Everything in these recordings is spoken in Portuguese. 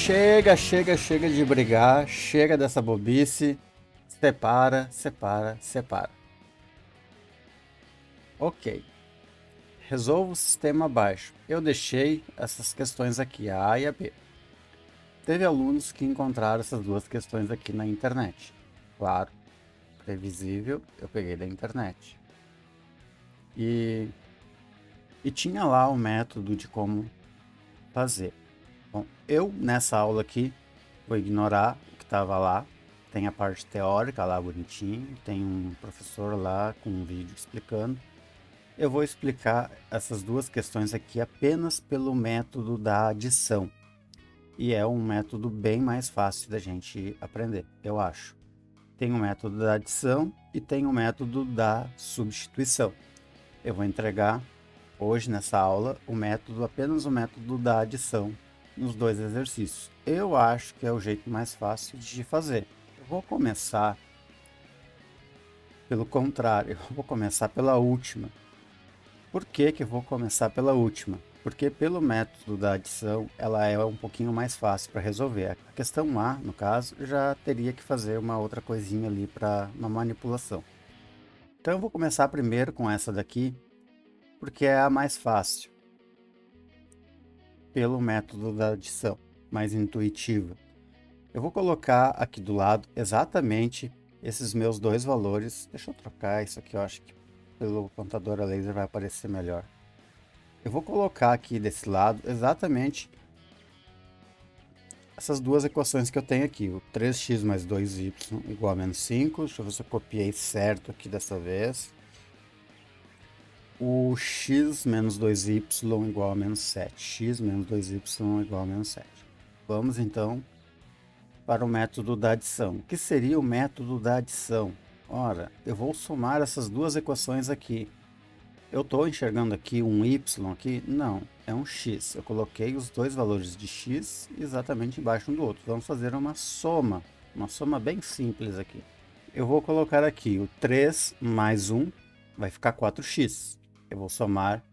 Chega de brigar, chega dessa bobice, separa, separa, separa. Ok, resolvo o sistema abaixo. Eu deixei essas questões aqui, a A e a B. Teve alunos que encontraram essas duas questões aqui na internet. Claro, previsível, eu peguei da internet. E tinha lá o método de como fazer. Bom, eu nessa aula aqui vou ignorar o que estava lá. Tem a parte teórica lá bonitinho, tem um professor lá com um vídeo explicando. Eu vou explicar essas duas questões aqui apenas pelo método da adição. E é um método bem mais fácil da gente aprender, eu acho. Tem o método da adição e tem o método da substituição. Eu vou entregar hoje nessa aula apenas o método da adição nos dois exercícios. Eu acho que é o jeito mais fácil de fazer. Eu vou começar pelo contrário, eu vou começar pela última. Por que que eu vou começar pela última? Porque pelo método da adição, ela é um pouquinho mais fácil para resolver. A questão A, no caso, já teria que fazer uma outra coisinha ali para uma manipulação. Então eu vou começar primeiro com essa daqui, porque é a mais fácil. Pelo método da adição, mais intuitiva. Eu vou colocar aqui do lado exatamente esses meus dois valores. Deixa eu trocar isso aqui, eu acho que pelo contador a laser vai aparecer melhor. Eu vou colocar aqui desse lado exatamente essas duas equações que eu tenho aqui. O 3x mais 2y igual a menos 5. Deixa eu ver se eu copiei certo aqui dessa vez. O x menos 2y igual a menos 7. X menos 2y igual a menos 7. Vamos então para o método da adição. O que seria o método da adição? Ora, eu vou somar essas duas equações aqui. Eu estou enxergando aqui um y aqui? Não, é um x. Eu coloquei os dois valores de x exatamente embaixo um do outro. Vamos fazer uma soma bem simples aqui. Eu vou colocar aqui o 3 mais 1, vai ficar 4x. Eu vou somar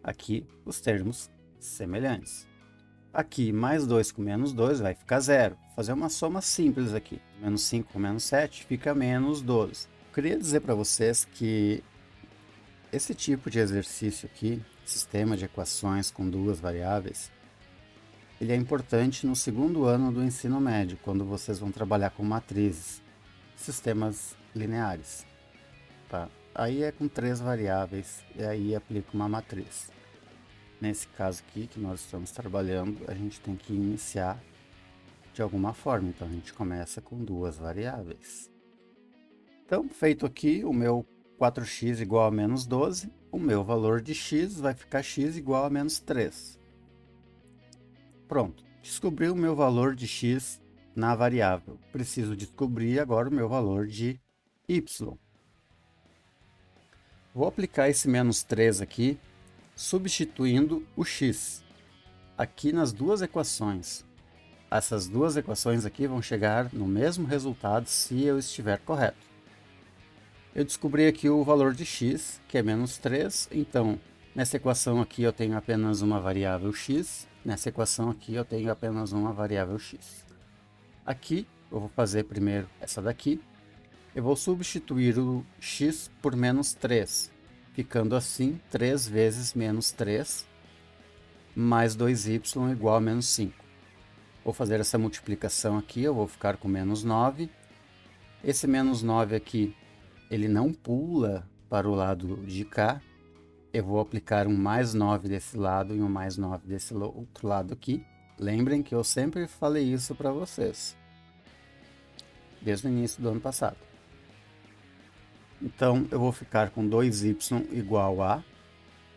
aqui os termos semelhantes. Aqui, mais 2 com menos 2 vai ficar 0. Vou fazer uma soma simples aqui. Menos 5 com menos 7 fica menos 12. Eu queria dizer para vocês que esse tipo de exercício aqui, sistema de equações com duas variáveis, ele é importante no segundo ano do ensino médio, quando vocês vão trabalhar com matrizes, sistemas lineares. Tá? Aí é com três variáveis e aí aplica uma matriz. Nesse caso aqui que nós estamos trabalhando, a gente tem que iniciar de alguma forma, então a gente começa com duas variáveis. Então, feito aqui, o meu 4x igual a menos 12, o meu valor de x vai ficar x igual a menos 3. Pronto, descobri o meu valor de x na variável. Preciso descobrir agora o meu valor de y. Vou aplicar esse menos 3 aqui, substituindo o x aqui nas duas equações. Essas duas equações aqui vão chegar no mesmo resultado se eu estiver correto. Eu descobri aqui o valor de x, que é menos 3, então nessa equação aqui eu tenho apenas uma variável x, nessa equação aqui eu tenho apenas uma variável x. Aqui eu vou fazer primeiro essa daqui, eu vou substituir o x por menos 3, ficando assim 3 vezes menos 3 mais 2y igual a menos 5. Vou fazer essa multiplicação aqui, eu vou ficar com menos 9. Esse menos 9 aqui, ele não pula para o lado de cá. Eu vou aplicar um mais 9 desse lado e um mais 9 desse outro lado aqui. Lembrem que eu sempre falei isso para vocês, desde o início do ano passado. Então, eu vou ficar com 2y igual a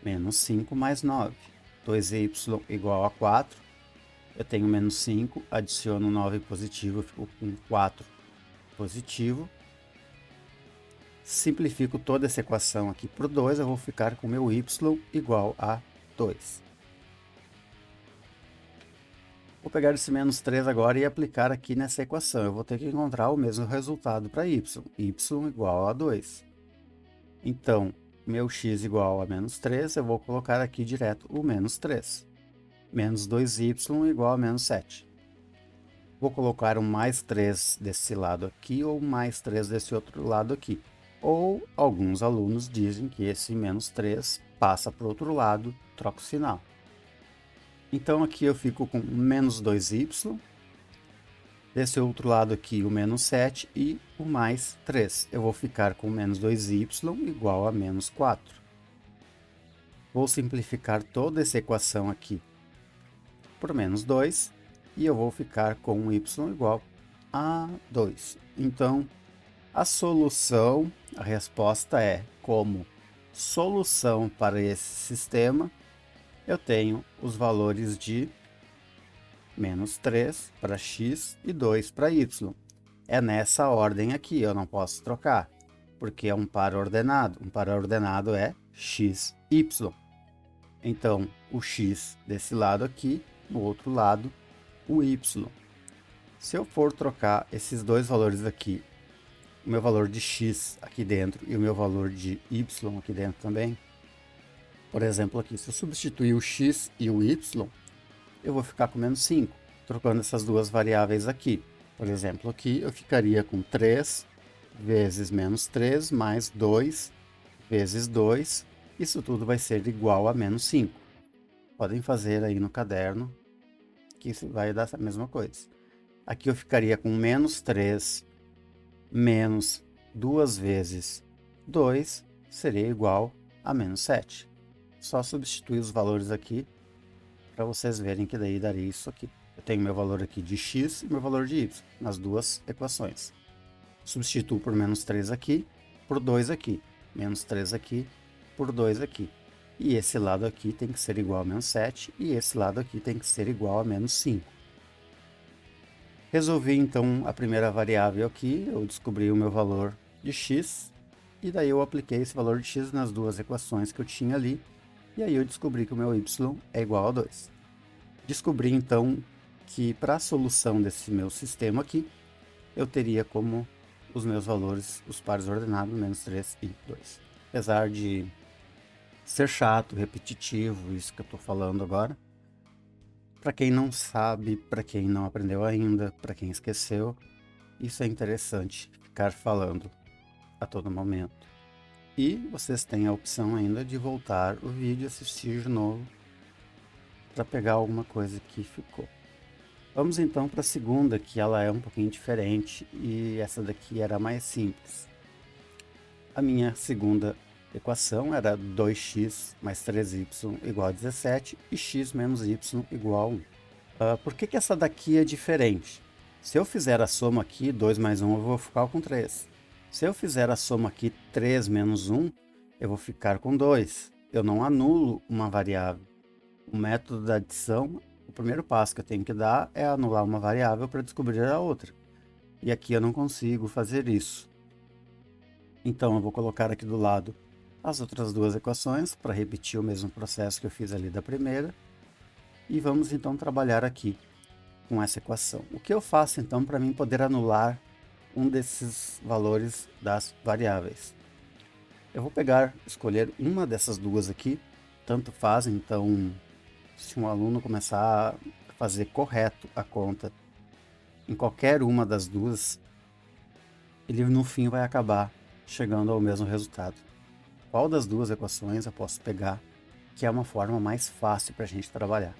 menos 5 mais 9. 2y igual a 4. Eu tenho menos 5, adiciono 9 positivo, eu fico com 4 positivo. Simplifico toda essa equação aqui por 2, eu vou ficar com meu y igual a 2. Vou pegar esse menos 3 agora e aplicar aqui nessa equação. Eu vou ter que encontrar o mesmo resultado para y igual a 2. Então, meu x igual a menos 3, eu vou colocar aqui direto o menos 3. Menos 2y igual a menos 7. Vou colocar um mais 3 desse lado aqui ou mais 3 desse outro lado aqui. Ou alguns alunos dizem que esse menos 3 passa para o outro lado, troca o sinal. Então aqui eu fico com menos 2y, desse outro lado aqui o menos 7 e o mais 3. Eu vou ficar com menos 2y igual a menos 4. Vou simplificar toda essa equação aqui por menos 2 e eu vou ficar com y igual a 2. Então, a solução, a resposta é, como solução para esse sistema, eu tenho os valores de menos 3 para x e 2 para y. É nessa ordem aqui, eu não posso trocar, porque é um par ordenado. Um par ordenado é x, y. Então, o x desse lado aqui, no outro lado, o y. Se eu for trocar esses dois valores aqui, o meu valor de x aqui dentro e o meu valor de y aqui dentro também, por exemplo aqui, se eu substituir o x e o y, eu vou ficar com menos 5, trocando essas duas variáveis aqui. Por exemplo, aqui eu ficaria com 3 vezes menos 3 mais 2 vezes 2. Isso tudo vai ser igual a menos 5. Podem fazer aí no caderno, que isso vai dar a mesma coisa. Aqui eu ficaria com menos 3 menos 2 vezes 2 seria igual a menos 7. Só substituir os valores aqui para vocês verem que daí daria isso aqui. Eu tenho meu valor aqui de x e meu valor de y nas duas equações. Substituo por menos 3 aqui, por 2 aqui. Menos 3 aqui, por 2 aqui. E esse lado aqui tem que ser igual a menos 7 e esse lado aqui tem que ser igual a menos 5. Resolvi então a primeira variável aqui, eu descobri o meu valor de x, e daí eu apliquei esse valor de x nas duas equações que eu tinha ali, e aí eu descobri que o meu y é igual a 2. Descobri então que para a solução desse meu sistema aqui, eu teria como os meus valores, os pares ordenados, menos 3 e 2. Apesar de ser chato, repetitivo, isso que eu estou falando agora, para quem não sabe, para quem não aprendeu ainda, para quem esqueceu, isso é interessante ficar falando a todo momento. E vocês têm a opção ainda de voltar o vídeo e assistir de novo para pegar alguma coisa que ficou. Vamos então para a segunda, que ela é um pouquinho diferente e essa daqui era mais simples. A minha segunda equação era 2x mais 3y igual a 17 e x menos y igual a 1. Por que essa daqui é diferente? Se eu fizer a soma aqui, 2 mais 1, eu vou ficar com 3. Se eu fizer a soma aqui, 3 menos 1, eu vou ficar com 2. Eu não anulo uma variável. O método da adição, o primeiro passo que eu tenho que dar é anular uma variável para descobrir a outra. E aqui eu não consigo fazer isso. Então eu vou colocar aqui do lado as outras duas equações para repetir o mesmo processo que eu fiz ali da primeira. E vamos então trabalhar aqui com essa equação. O que eu faço então para mim poder anular um desses valores das variáveis? Eu vou escolher uma dessas duas aqui, tanto faz. Então, se um aluno começar a fazer correto a conta em qualquer uma das duas, ele no fim vai acabar chegando ao mesmo resultado. Qual das duas equações eu posso pegar, que é uma forma mais fácil para a gente trabalhar?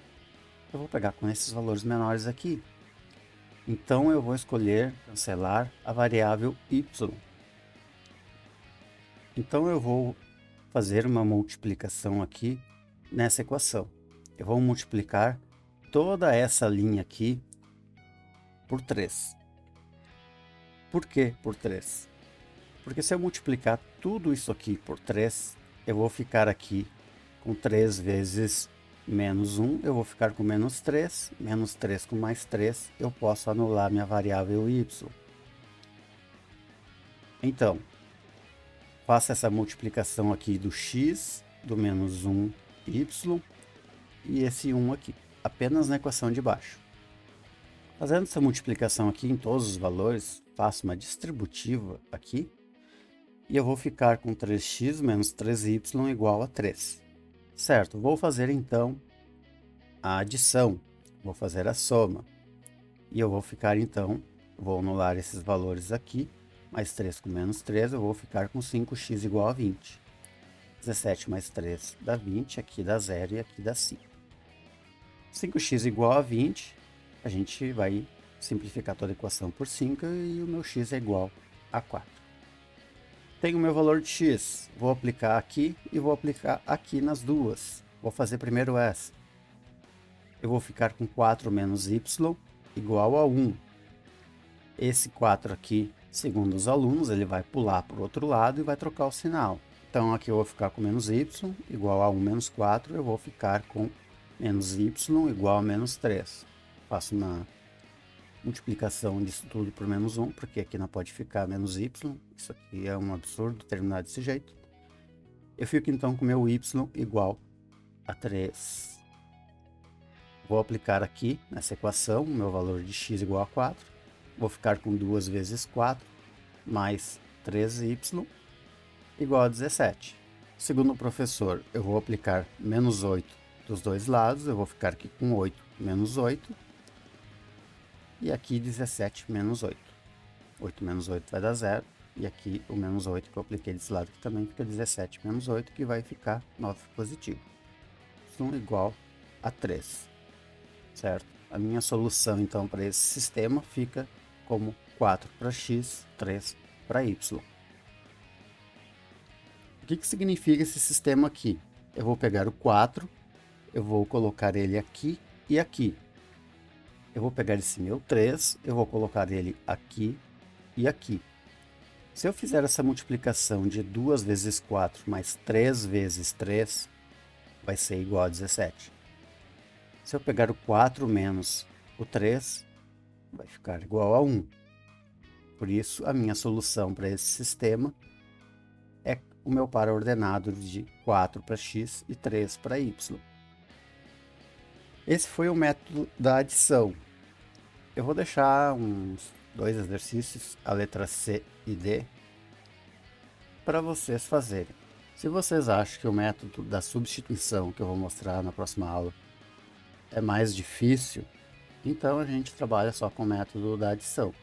Eu vou pegar com esses valores menores aqui. Então eu vou escolher cancelar a variável y. Então eu vou fazer uma multiplicação aqui nessa equação. Eu vou multiplicar toda essa linha aqui por 3. Por que por 3? Porque se eu multiplicar tudo isso aqui por 3, eu vou ficar aqui com 3 vezes menos 1, eu vou ficar com menos 3 com mais 3, eu posso anular minha variável y. Então, faça essa multiplicação aqui do x, do menos 1, y, e esse 1 aqui, apenas na equação de baixo. Fazendo essa multiplicação aqui em todos os valores, faço uma distributiva aqui, e eu vou ficar com 3x menos 3y igual a 3. Certo, vou fazer então a adição, vou fazer a soma. E eu vou ficar então, vou anular esses valores aqui, mais 3 com menos 3, eu vou ficar com 5x igual a 20. 17 mais 3 dá 20, aqui dá 0 e aqui dá 5. 5x igual a 20, a gente vai simplificar toda a equação por 5 e o meu x é igual a 4. Tenho o meu valor de x, vou aplicar aqui e vou aplicar aqui nas duas. Vou fazer primeiro essa. Eu vou ficar com 4 menos y igual a 1. Esse 4 aqui, segundo os alunos, ele vai pular para o outro lado e vai trocar o sinal. Então aqui eu vou ficar com menos y igual a 1 menos 4, eu vou ficar com menos y igual a menos 3. Faço uma multiplicação disso tudo por menos 1, porque aqui não pode ficar menos y, isso aqui é um absurdo terminar desse jeito. Eu fico então com meu y igual a 3. Vou aplicar aqui nessa equação o meu valor de x igual a 4. Vou ficar com 2 vezes 4 mais 3y igual a 17. Segundo o professor, eu vou aplicar menos 8 dos dois lados. Eu vou ficar aqui com 8 menos 8. E aqui 17 menos 8. 8 menos 8 vai dar 0. E aqui o menos 8 que eu apliquei desse lado aqui também fica 17 menos 8, que vai ficar 9 positivo. Isso igual a 3. Certo? A minha solução então para esse sistema fica como 4 para x, 3 para y. O que significa esse sistema aqui? Eu vou pegar o 4, eu vou colocar ele aqui e aqui. Eu vou pegar esse meu 3, eu vou colocar ele aqui e aqui. Se eu fizer essa multiplicação de 2 vezes 4 mais 3 vezes 3, vai ser igual a 17. Se eu pegar o 4 menos o 3, vai ficar igual a 1. Por isso, a minha solução para esse sistema é o meu par ordenado de 4 para x e 3 para y. Esse foi o método da adição. Eu vou deixar uns 2 exercícios, a letra C e D, para vocês fazerem. Se vocês acham que o método da substituição, que eu vou mostrar na próxima aula, é mais difícil, então a gente trabalha só com o método da adição.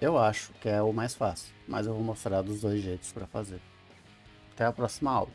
Eu acho que é o mais fácil, mas eu vou mostrar dos dois jeitos para fazer. Até a próxima aula.